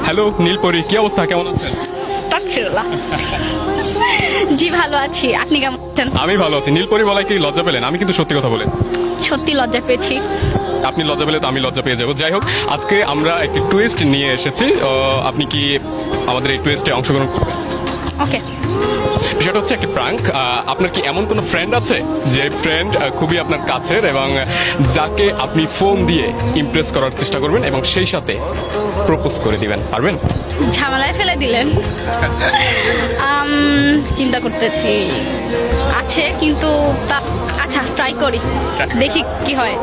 Hello Neelpari, কি অবস্থা, কেমন আছেন? আস্তাগফিরুল্লাহ। জি ভালো আছি, আপনি কেমন আছেন? আমি ভালো আছি। নীলপরি বলায় কি লজ্জা পেলেন? আমি কিন্তু সত্যি কথা বলে। সত্যি লজ্জা পেয়েছি। আপনি লজ্জা পেলে তো আমি লজ্জা পেয়ে যাবো। যাই হোক, আজকে আমরা একটি টুইস্ট নিয়ে এসেছি। আপনি কি আমাদের এই টুইস্টে অংশগ্রহণ করবেন? ওকে। বিষয়টা হচ্ছে একটি প্রাঙ্ক। আপনার কি এমন কোনো ফ্রেন্ড আছে যে ফ্রেন্ড খুবই আপনার কাছের এবং যাকে আপনি ফোন দিয়ে ইমপ্রেস করার চেষ্টা করবেন এবং সেই সাথে প্রপোজ করে দিবেন? পারবেন? ঝামেলায় ফেলে দিলেন। চিন্তা করতেছি, আছে কিন্তু তা আচ্ছা ট্রাই করি, দেখি কি হয়।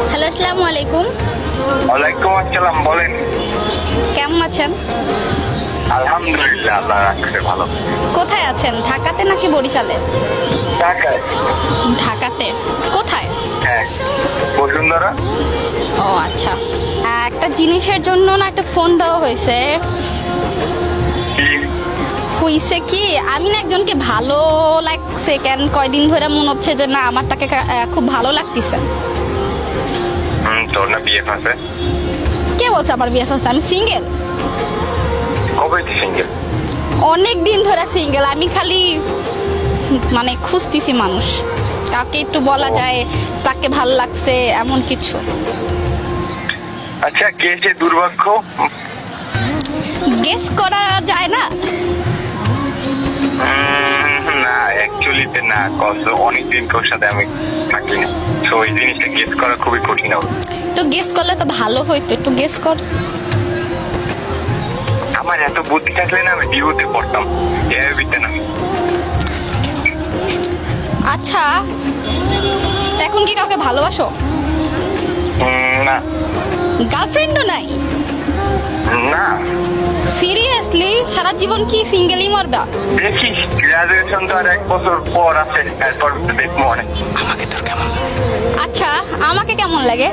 হ্যালো, আসসালামু আলাইকুম। ওয়ালাইকুম আসসালাম, বলেন। কেমন আছেন? আলহামদুলিল্লাহ, আল্লাহ রাখছে ভালো। কোথায় আছেন, ঢাকাতে নাকি বরিশালে? ঢাকায়। ঢাকাতে কোথায়? হ্যাঁ, বসুন্ধরা। ও আচ্ছা, একটা জিনিসের জন্য না একটা ফোন দেওয়া হয়েছে। কি? হইছে কি, আমি না একজনকে ভালো লাগছে, কেন কয়দিন ধরে মনে হচ্ছে যে না আমার তাকে খুব ভালো লাগতেছে। তোর না বিএফ আছে? কে বলছে আমার বিয়ে হচ্ছে? আমি সিঙ্গেল, কবে সিঙ্গেল? অনেক দিন ধরে সিঙ্গেল। আমি খালি মানে খুঁজতেছি মানুষ, কাকে একটু বলা যায় তাকে ভালো লাগছে এমন কিছু। আচ্ছা, কে সে দুর্ভাগ্য? গেস করা যায় না? না, অ্যাকচুয়ালিতে না, কজ অনেকদিন তোর সাথে আমি থাকি না, তো ওই জিনিসটা গেস করা খুবই কঠিন হবে। তো গেস করলে তো ভালো হইতো, একটু গেস কর। আমার এত বুদ্ধি থাকলে না আমি ডিউতে পড়তাম, এআইবিতে না। আচ্ছা, এখন কি কাউকে ভালোবাসো? না। গার্লফ্রেন্ডও নাই? না। সিরিয়াসলি সারা জীবন কি সিঙ্গেলই মরবা? দেখি, গ্রাজুয়েশন তো আর 1 বছর পর আছে, এরপর দেখবো অনেক। আমাকে তোর কেমন? আচ্ছা, আমাকে কেমন লাগে?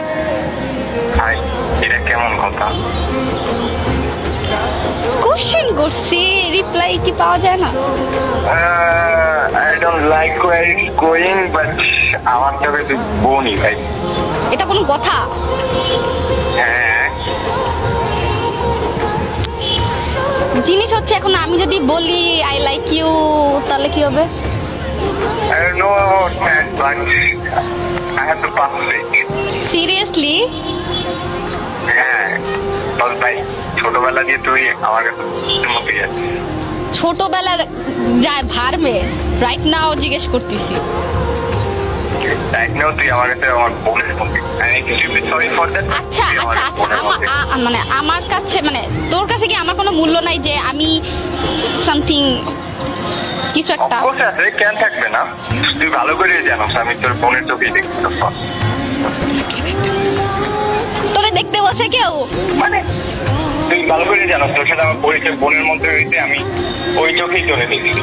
হাই, এটা কেমন কথা? কোশ্চেন করছি, রিপ্লাই কি পাওয়া যায় না? I don't like where it's going, but আমার তবে তুই বোনই ভাই। এটা কোনো কথা? হ্যাঁ। জিনিস হচ্ছে এখন আমি যদি বলি আই লাইক ইউ, তাহলে কি হবে? I don't know about that, but I have to pass it. Seriously? হ্যাঁ, বল ভাই, ছোটবেলা দিয়ে তুই আমার কাছে মতো গেছিস। ছোটবেলার যায় ভার্মে, রাইট নাও জিজ্ঞেস করতেছি। Right now তুই আমার কাছে আমার বোনের মতো। I'm extremely sorry for that. আচ্ছা তুই আমার আচ্ছা আচ্ছা, বোনের মতো। মানে আমার কাছে, মানে তোর কাছে কি আমার কোনো মূল্য নাই যে আমি সামথিং কিছু একটা? Of course আছে, কেন থাকবে না? তুই ভালো করে জানোস আমি তোর বোনের চোখেই দেখছি তখন। তোরে দেখতে বসে কেউ? মানে তুই ভালো করে জানোস তোর সাথে আমার পরিচয় বোনের মধ্যে হয়েছে, আমি ওই চোখেই তোরে দেখছি।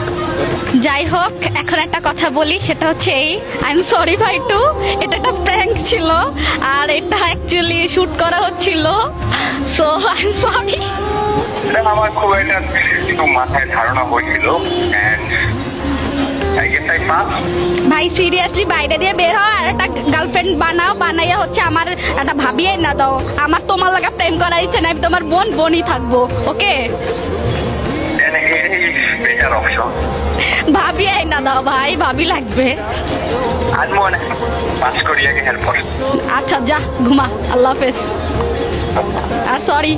যাই হোক, এখন একটা কথা বলি, সেটা হচ্ছে এই, আই এম সরি ভাই টু, এটা একটা প্র্যাঙ্ক ছিল আর এটা অ্যাকচুয়ালি শুট করা হচ্ছিল, সো আই এম সরি। এটা আমার খুব একটা একটু মাথায় ধারণা হয়েছিল, and I guess I passed. ভাই সিরিয়াসলি বাইরে দিয়ে বের হয় আর একটা গার্লফ্রেন্ড বানাও, বানাইয়া হচ্ছে আমার একটা ভাবিয়ে না দাও। আমার তোমার লাগা প্রেম করার ইচ্ছে নাই, আমি তোমার বোনই থাকবো, ওকে? And it is better option. ভাবিয়ে না দাও ভাই, ভাবি লাগবে। আজ মনে পাস করি আগে হেল্প কর। আচ্ছা যা ঘুমা, আল্লাহ হাফেজ। আর সরি।